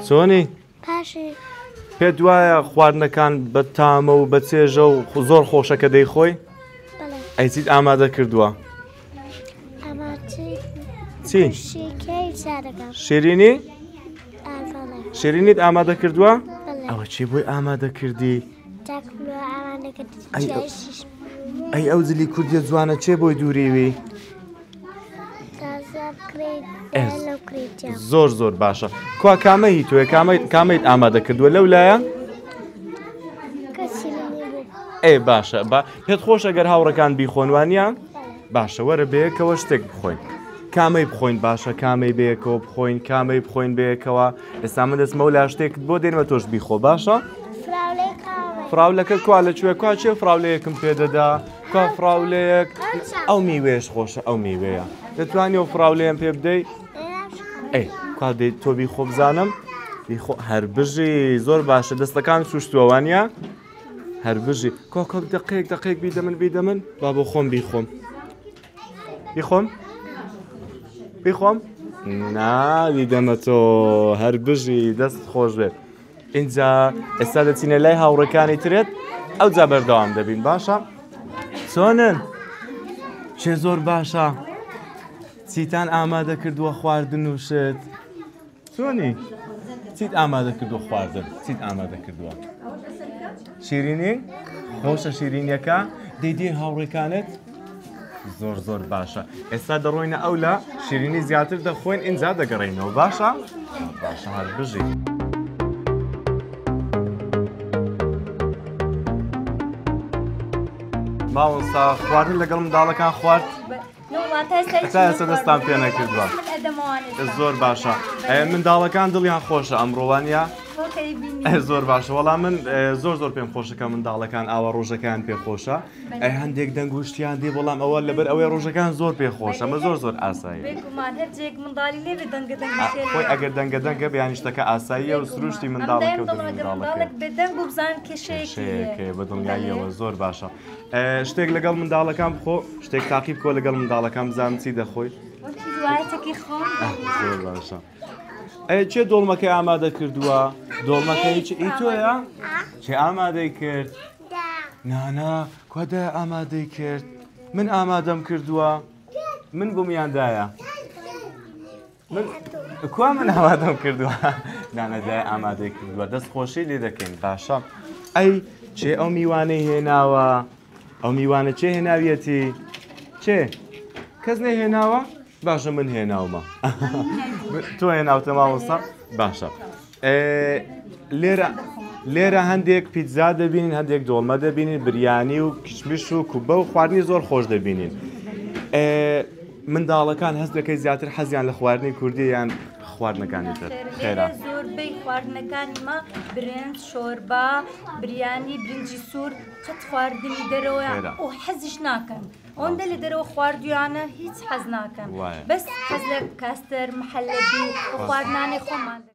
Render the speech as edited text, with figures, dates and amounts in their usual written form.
چۆنی؟ پاشی پێت وایە خواردنەکان بە تامە و بە چێژە و زۆر خۆشەکە دەیخۆی؟ بەڵێ ئەیچیت ئامادە کردووە؟ ئەمە چی؟ شیکەی سادەکەم شیرینی؟ بەڵێ شیرینیت ئامادە کردووە؟ بەڵێ ئەوە چی بۆی ئامادە کردی؟ تاکلۆ ئەوانە کرد ئەی جێشیش ئەی ئەو جلی کوردیە جوانە چێ بۆی دووریوی؟ تازە بکرێت لەو کریتیا زۆر زۆر باشە. کوا کامەی توێ کامەیت ئامادە کردووە لەو لایە؟ کەسی بوو ئێ باشە پێت خۆش ئەگەر هاوڕەکان بیخۆنوانیان؟ باشە وەرە بەیەکەوە شتێک بخۆین. کامەی بخۆین باشە کامەی بەیەکەوە بخۆین کامەی بخۆین بەیەکەوە ئێستا من دەستمە و لا شتێکت بۆ دێنمە تۆش بیخۆ باشە؟ فراولەی کاوێ فراولەکە کوا لەکوێ کوا چێ فراولەیەکم پێدەدا کوا فراولەیەک ئەو میوێش خۆشە ئەو میوەیە دەتوانی ئەو فراولەیەم پێ بدەیت؟ ئەی کا دەیت تۆ بیخۆ بزانم بیخۆ هەر بژی زۆر باشە دەستەکان سوشتووەوانە هەر بژی کۆکۆ دقەیەک بیدە من با بۆ خۆم بیخۆم نادیدەمە تۆ هەر بژی دەست خۆش بێت اینجا ئێستا دەچینە لای هاوڕەکانی ترێت ئەو جا بەردەوام دەبین باشە چۆنن چێ زۆر باشە چیتان ئامادە کردووە خواردن و شت چۆنی چیت ئامادە کردووە خواردن چیت ئامادە کردووە شیرینی خۆشە شیرینیەکە دەیدی هاوڕێکانت زۆر زۆر باشە ئێستا دەڕۆینە ئەو لە شیرینی زیاتر دەخۆین ئینجا دەگەڕێینەوە باشە باشە هەر بژی ماوەستا خواردن لەگەڵ منداڵەکان خوارد ئێستا دەستان پێ نەکردووە زۆر باشە منداڵەکان دڵیان خۆشە ئەمڕۆوانە زۆر باشە وەڵام من زۆر پێم خۆشەکە منداڵەکان ئاوا ڕۆژەکان پێ خۆشە هەندێک دەنگ و شتیان دێ بەڵام ئەوە لەبەر ئەوەی ڕۆژەکان زۆر پێ خۆشە ئەمە زۆر ئاسایی خۆی ئەگەر دەنگە بیانیشتەکە ئاساییە و سروشتی منداڵەکە بە دڵنیاییەوە زۆر باشە شتێک لەگەڵ منداڵەکان بخۆ شتێک تاقیب کۆ لەگەڵ منداڵەکان بزانم چی دەخۆی زۆر باشە چێ دۆڵمەکەی ئامادە کردووە دۆڵمەکەی ئەی تۆیە چێ ئامادەی کرد نانا کۆدە ئامادەی کرد من ئامادەم کردووە من بوومیاندایە کوا من ئامادەم کردووە نانەدای ئامادەی کردووە دەست خۆشی لێ دەکەین باشە ئەی چێ ئەو میوانەی هێناوە ئەو میوانە چێ هێناویەتی چێ کەس نەهێناوە باشە من هێناومە تۆ هێناوتە ماوەستا باشە لێرە هەندێک پیتزا دەبینین هەندێک دۆڵمە دەبینین بریانی و کچمیش و کوبە و خواردنی زۆر خۆش دەبینین منداڵەکان هەست دەکەی زیاتر حەزیان لە خواردنی کوردی یان خواردنەکانی تر خێرا زۆربەی خواردنەکانی ما برنج شۆربا بریانی برنجی سوور قەت خواردنی دەرەوە و حەزیش ناکەن ئەوەندە لە دەرەوە خواردویانە هیچ حەز ناکەن بەس حەز لە کاستەر محەلەبی و خواردنانی خۆمان